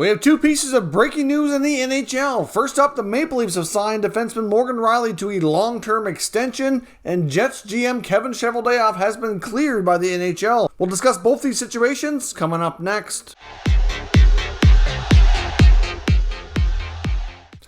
We have two pieces of breaking news in the NHL. First up, the Maple Leafs have signed defenseman Morgan Rielly to a long-term extension, and Jets GM Kevin Cheveldayoff has been cleared by the NHL. We'll discuss both these situations coming up next.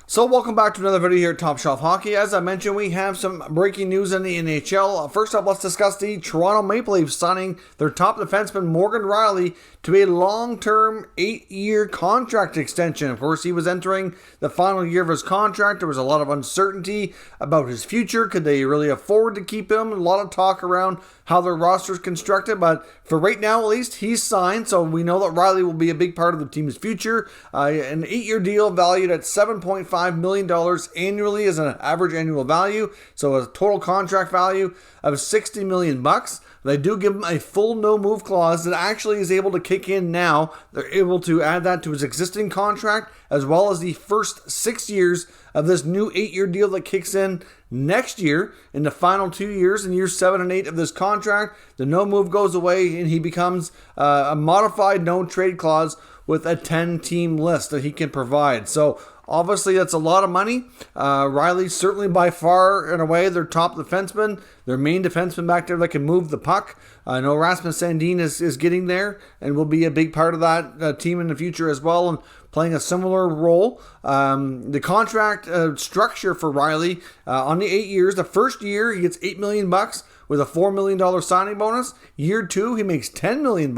So welcome back to another video here at Top Shelf Hockey. As I mentioned, we have some breaking news in the NHL. First up, let's discuss the Toronto Maple Leafs signing their top defenseman Morgan Rielly to a long-term 8-year contract extension. Of course, he was entering the final year of his contract. There was a lot of uncertainty about his future. Could they really afford to keep him? A lot of talk around how their roster is constructed, but for right now at least, he's signed, so we know that Rielly will be a big part of the team's future. An 8-year deal valued at $7.5 million annually is an average annual value, so a total contract value of $60 million. They do give him a full no-move clause that actually is able to kick in now. They're able to add that to his existing contract, as well as the first 6 years of this new 8-year deal that kicks in next year. In the final 2 years, in years 7 and 8 of this contract, the no-move goes away and he becomes a modified no-trade clause with a 10-team list that he can provide. So obviously, that's a lot of money. Rielly's certainly by far and away their top defenseman, their main defenseman back there that can move the puck. I know Rasmus Sandin is getting there and will be a big part of that team in the future as well, and playing a similar role. The contract structure for Rielly on the 8 years, the first year he gets $8 million with a $4 million signing bonus. Year 2, he makes $10 million,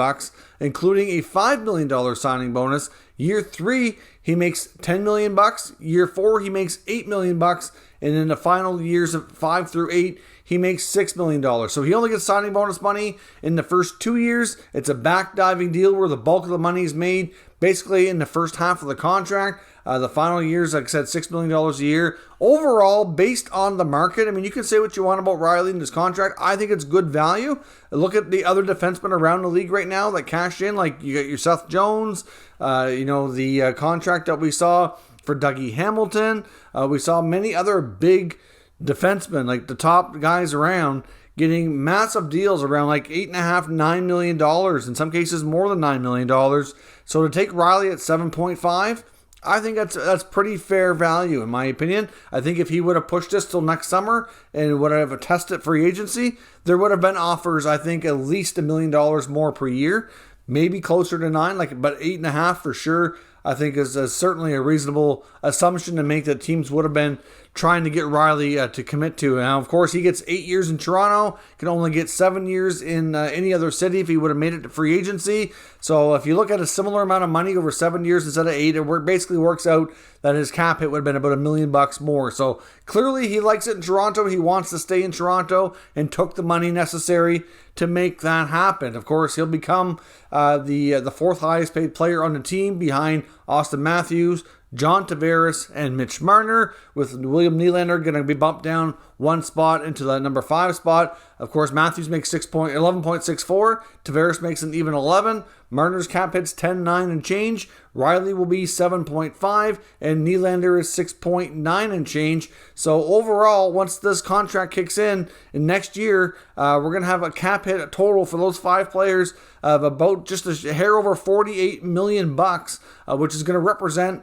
including a $5 million signing bonus. Year 3, he makes $10 million. Year 4, he makes $8 million. And in the final years of 5 through 8, he makes $6 million. So he only gets signing bonus money in the first 2 years. It's a backdiving deal where the bulk of the money is made basically in the first half of the contract. The final years, like I said, $6 million a year. Overall, based on the market, I mean, you can say what you want about Rielly and his contract. I think it's good value. Look at the other defensemen around the league right now that cashed in. Like, you got your Seth Jones, the contract that we saw for Dougie Hamilton. We saw many other big defensemen, like the top guys around, getting massive deals around like $8.5, $9 million, in some cases more than $9 million. So to take Rielly at 7.5, I think that's pretty fair value in my opinion. I think if he would have pushed this till next summer and would have tested free agency, there would have been offers, I think, at least $1 million more per year, maybe closer to 9, but 8.5 for sure. I think is certainly a reasonable assumption to make that teams would have been trying to get Rielly to commit to. Now, of course, he gets 8 years in Toronto, can only get 7 years in any other city if he would have made it to free agency. So if you look at a similar amount of money over 7 years instead of 8, it basically works out that his cap hit would have been about $1 million more. So clearly he likes it in Toronto. He wants to stay in Toronto and took the money necessary to make that happen. Of course, he'll become the fourth highest paid player on the team behind Austin Matthews, John Tavares, and Mitch Marner, with William Nylander going to be bumped down one spot into the number 5 spot. Of course, Matthews makes 11.64. Tavares makes an even 11. Marner's cap hits 10.9 and change. Rielly will be 7.5, and Nylander is 6.9 and change. So overall, once this contract kicks in next year, we're going to have a cap hit total for those 5 players of about just a hair over $48 million, which is going to represent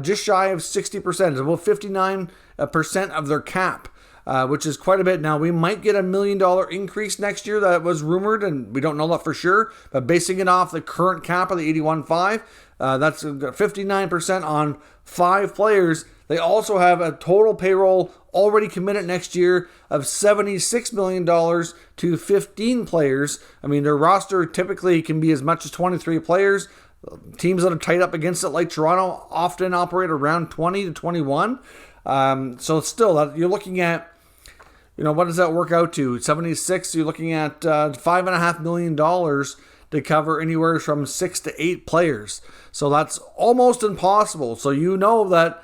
just shy of 60%. It's about 59% of their cap. Which is quite a bit. Now, we might get $1 million increase next year. That was rumored, and we don't know that for sure. But basing it off the current cap of the 81.5, that's 59% on 5 players. They also have a total payroll already committed next year of $76 million to 15 players. I mean, their roster typically can be as much as 23 players. Teams that are tight up against it, like Toronto, often operate around 20 to 21. So still, you're looking at, what does that work out to? 76, you're looking at $5.5 million to cover anywhere from 6 to 8 players. So that's almost impossible. So you know that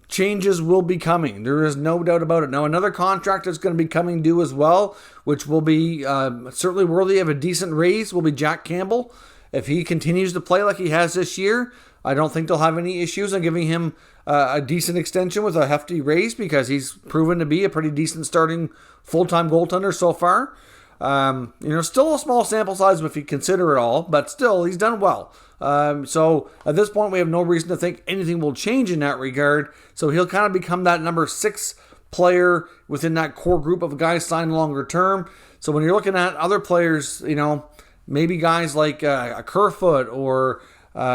changes will be coming. There is no doubt about it. Now, another contract is going to be coming due as well, which will be certainly worthy of a decent raise, will be Jack Campbell. If he continues to play like he has this year, I don't think they'll have any issues on giving him a decent extension with a hefty raise, because he's proven to be a pretty decent starting full-time goaltender so far. Still a small sample size if you consider it all, but still, he's done well. So at this point, we have no reason to think anything will change in that regard. So he'll kind of become that number 6 player within that core group of guys signed longer term. So when you're looking at other players, maybe guys like a Kerfoot or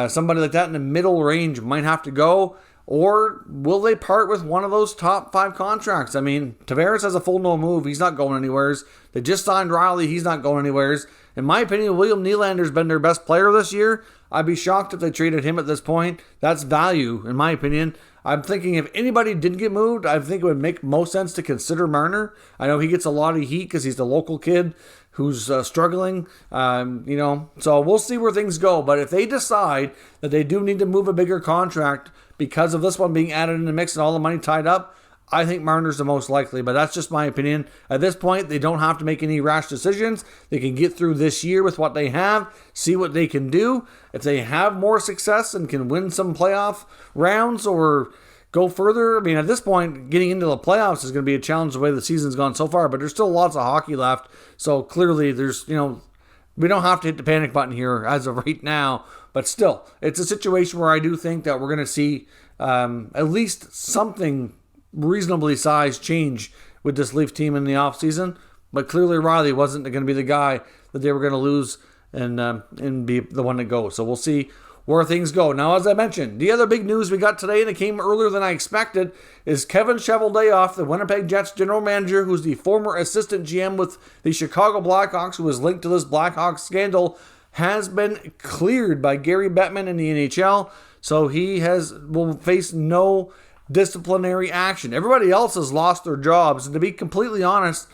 somebody like that in the middle range might have to go. Or will they part with one of those top 5 contracts? I mean, Tavares has a full no move. He's not going anywhere. They just signed Rielly. He's not going anywhere. In my opinion, William Nylander's been their best player this year. I'd be shocked if they traded him at this point. That's value, in my opinion. I'm thinking if anybody didn't get moved, I think it would make most sense to consider Marner. I know he gets a lot of heat because he's the local kid who's struggling, so we'll see where things go. But if they decide that they do need to move a bigger contract because of this one being added in the mix and all the money tied up, I think Marner's the most likely, but that's just my opinion. At this point, they don't have to make any rash decisions. They can get through this year with what they have, see what they can do. If they have more success and can win some playoff rounds or go further, I mean, at this point, getting into the playoffs is going to be a challenge the way the season's gone so far, but there's still lots of hockey left. So clearly, we don't have to hit the panic button here as of right now, but still, it's a situation where I do think that we're going to see at least something reasonably sized change with this Leaf team in the offseason. But clearly Rielly wasn't going to be the guy that they were going to lose and be the one to go. So we'll see where things go. Now, as I mentioned, the other big news we got today, and it came earlier than I expected, is Kevin Cheveldayoff, the Winnipeg Jets general manager, who's the former assistant GM with the Chicago Blackhawks, who was linked to this Blackhawks scandal, has been cleared by Gary Bettman in the NHL. So he will face no disciplinary action. Everybody else has lost their jobs, and to be completely honest,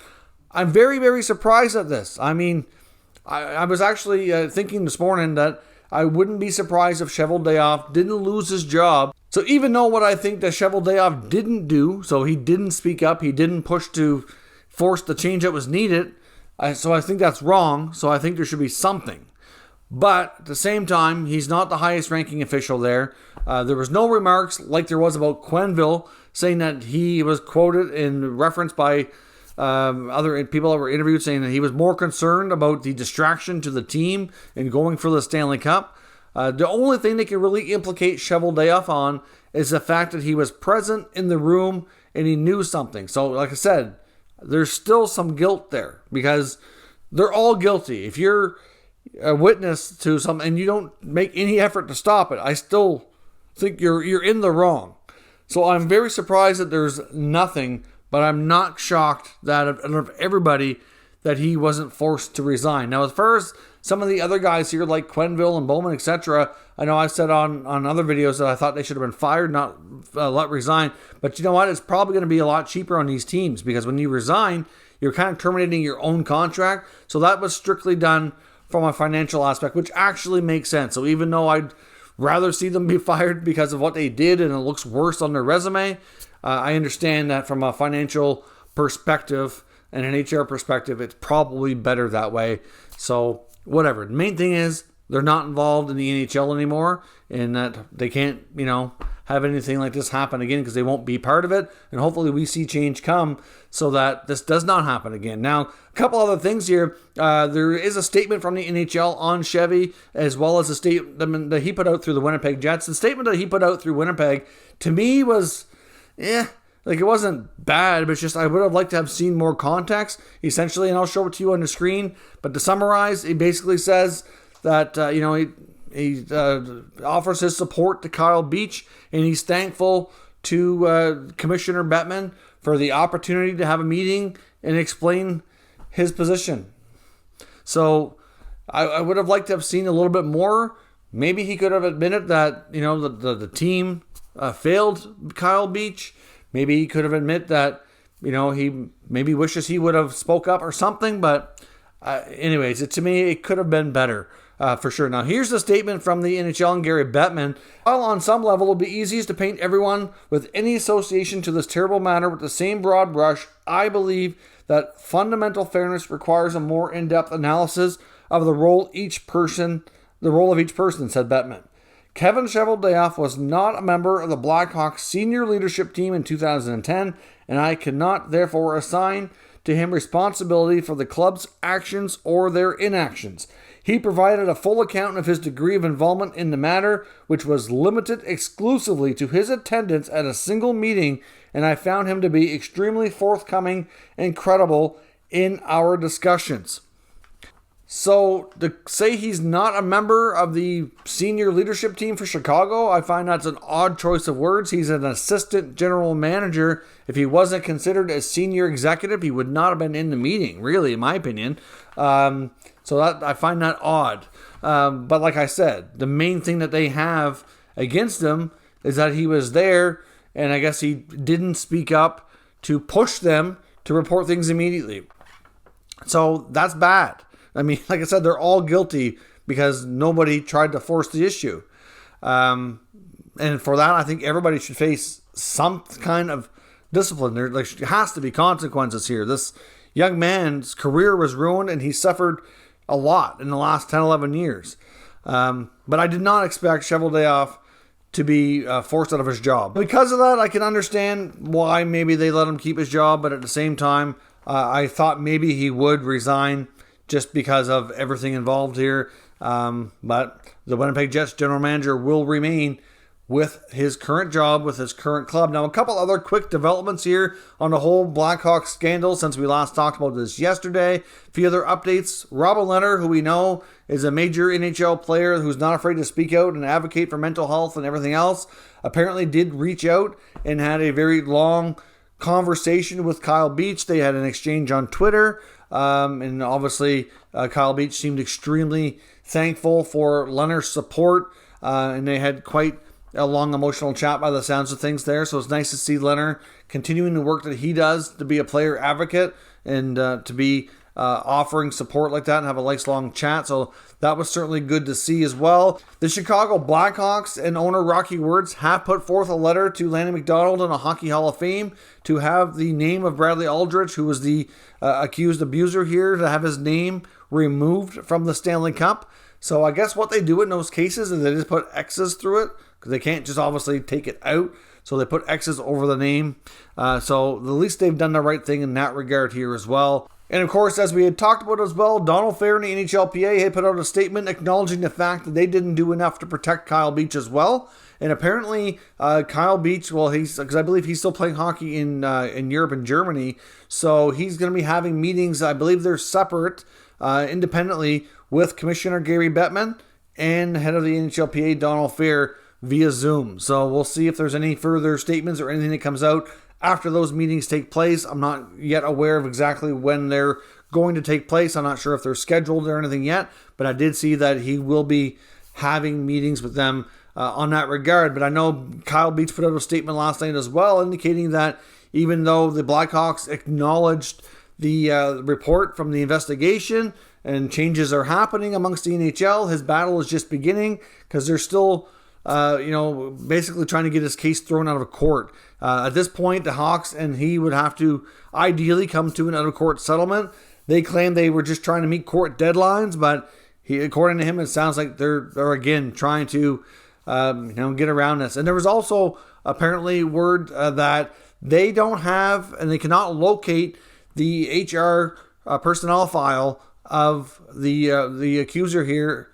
I'm very, very surprised at this. I mean, I was actually thinking this morning that I wouldn't be surprised if Cheveldayoff didn't lose his job. So even though what I think that Cheveldayoff didn't do, so he didn't speak up, he didn't push to force the change that was needed, so I think that's wrong. So I think there should be something. But at the same time, he's not the highest ranking official there. There was no remarks like there was about Quenneville, saying that he was quoted in reference by other people that were interviewed, saying that he was more concerned about the distraction to the team and going for the Stanley Cup. The only thing they can really implicate Cheveldayoff on is the fact that he was present in the room and he knew something. So, like I said, there's still some guilt there because they're all guilty. If you're a witness to something and you don't make any effort to stop it, I still think you're in the wrong. So I'm very surprised that there's nothing, but I'm not shocked that of everybody that he wasn't forced to resign. Now, as far as some of the other guys here like Quenneville and Bowman, etc., I know I said on other videos that I thought they should have been fired, not let resign. But you know what? It's probably going to be a lot cheaper on these teams because when you resign, you're kind of terminating your own contract. So that was strictly done from a financial aspect, which actually makes sense. So even though I'd rather see them be fired because of what they did and it looks worse on their resume, I understand that from a financial perspective and an HR perspective, it's probably better that way. So whatever. The main thing is they're not involved in the NHL anymore and that they can't, have anything like this happen again because they won't be part of it. And hopefully we see change come so that this does not happen again. Now, a couple other things here. There is a statement from the NHL on Chevy as well as a statement that he put out through the Winnipeg Jets. The statement that he put out through Winnipeg to me was, it wasn't bad, but it's just I would have liked to have seen more context, essentially, and I'll show it to you on the screen. But to summarize, he basically says that, he offers his support to Kyle Beach, and he's thankful to Commissioner Bettman for the opportunity to have a meeting and explain his position. So I would have liked to have seen a little bit more. Maybe he could have admitted that, the team failed Kyle Beach. Maybe he could have admitted that, he maybe wishes he would have spoke up or something. But anyways, to me, it could have been better. For sure. Now, here's the statement from the NHL and Gary Bettman. While on some level it will be easiest to paint everyone with any association to this terrible matter with the same broad brush, I believe that fundamental fairness requires a more in-depth analysis of the role of each person, said Bettman. Kevin Cheveldayoff was not a member of the Blackhawks senior leadership team in 2010, and I cannot therefore assign to him responsibility for the club's actions or their inactions. He provided a full account of his degree of involvement in the matter, which was limited exclusively to his attendance at a single meeting, and I found him to be extremely forthcoming and credible in our discussions. So to say he's not a member of the senior leadership team for Chicago, I find that's an odd choice of words. He's an assistant general manager. If he wasn't considered a senior executive, he would not have been in the meeting, really, in my opinion. So that I find that odd. But like I said, the main thing that they have against him is that he was there, and I guess he didn't speak up to push them to report things immediately. So that's bad. I mean, like I said, they're all guilty because nobody tried to force the issue. And for that, I think everybody should face some kind of discipline. There has to be consequences here. This young man's career was ruined, and he suffered a lot in the last 10, 11 years. But I did not expect Cheveldayoff to be forced out of his job. Because of that, I can understand why maybe they let him keep his job, but at the same time, I thought maybe he would resign just because of everything involved here. But the Winnipeg Jets general manager will remain with his current job, with his current club. Now, a couple other quick developments here on the whole Blackhawks scandal since we last talked about this yesterday. A few other updates. Robin Lehner, who we know is a major NHL player who's not afraid to speak out and advocate for mental health and everything else, apparently did reach out and had a very long conversation with Kyle Beach. They had an exchange on Twitter. And obviously, Kyle Beach seemed extremely thankful for Lehner's support. And they had quite a long emotional chat by the sounds of things there. So it's nice to see Lehner continuing the work that he does to be a player advocate and to be offering support like that and have a nice long chat. So that was certainly good to see as well. The Chicago Blackhawks and owner Rocky Wirtz have put forth a letter to Lanny McDonald and a Hockey Hall of Fame to have the name of Bradley Aldrich, who was the accused abuser here, to have his name removed from the Stanley Cup. So I guess what they do in those cases is they just put X's through it because they can't just obviously take it out. So they put X's over the name. So at least they've done the right thing in that regard here as well. And of course, as we had talked about as well, Donald Fair and the NHLPA had put out a statement acknowledging the fact that they didn't do enough to protect Kyle Beach as well. And apparently, Kyle Beach, well, because I believe he's still playing hockey in Europe and Germany, so he's going to be having meetings. I believe they're separate, independently, with Commissioner Gary Bettman and head of the NHLPA, Donald Fair, via Zoom. So we'll see if there's any further statements or anything that comes out after those meetings take place. I'm not yet aware of exactly when they're going to take place. I'm not sure if they're scheduled or anything yet, but I did see that he will be having meetings with them on that regard. But I know Kyle Beach put out a statement last night as well, indicating that even though the Blackhawks acknowledged the report from the investigation and changes are happening amongst the NHL, his battle is just beginning because they're still basically trying to get his case thrown out of court. At this point, the Hawks and he would have to ideally come to an out-of-court settlement. They claim they were just trying to meet court deadlines, but according to him, it sounds like they're again trying to get around this. And there was also apparently word that they don't have and they cannot locate the HR personnel file of the accuser here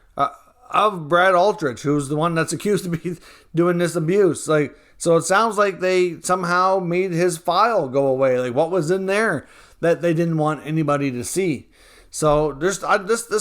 of Brad Aldrich, who's the one that's accused of be doing this abuse. So it sounds like they somehow made his file go away. Like, what was in there that they didn't want anybody to see? So this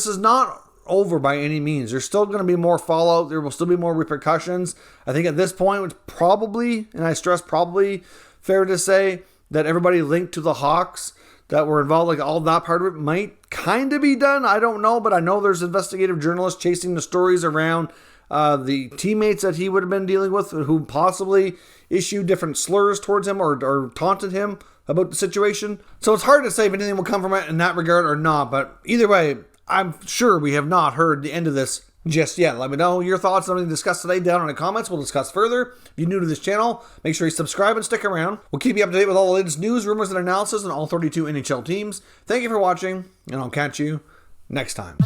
is not over by any means. There's still going to be more fallout. There will still be more repercussions. I think at this point, it's probably, and I stress probably, fair to say that everybody linked to the Hawks that were involved, like all that part of it might kind of be done. I don't know, but I know there's investigative journalists chasing the stories around the teammates that he would have been dealing with who possibly issued different slurs towards him or taunted him about the situation. So it's hard to say if anything will come from it in that regard or not, but either way, I'm sure we have not heard the end of this just yet. Let me know your thoughts on anything discussed today down in the comments. We'll discuss further. If you're new to this channel, make sure you subscribe and stick around. We'll keep you up to date with all the latest news, rumors, and analysis on all 32 NHL teams. Thank you for watching, and I'll catch you next time.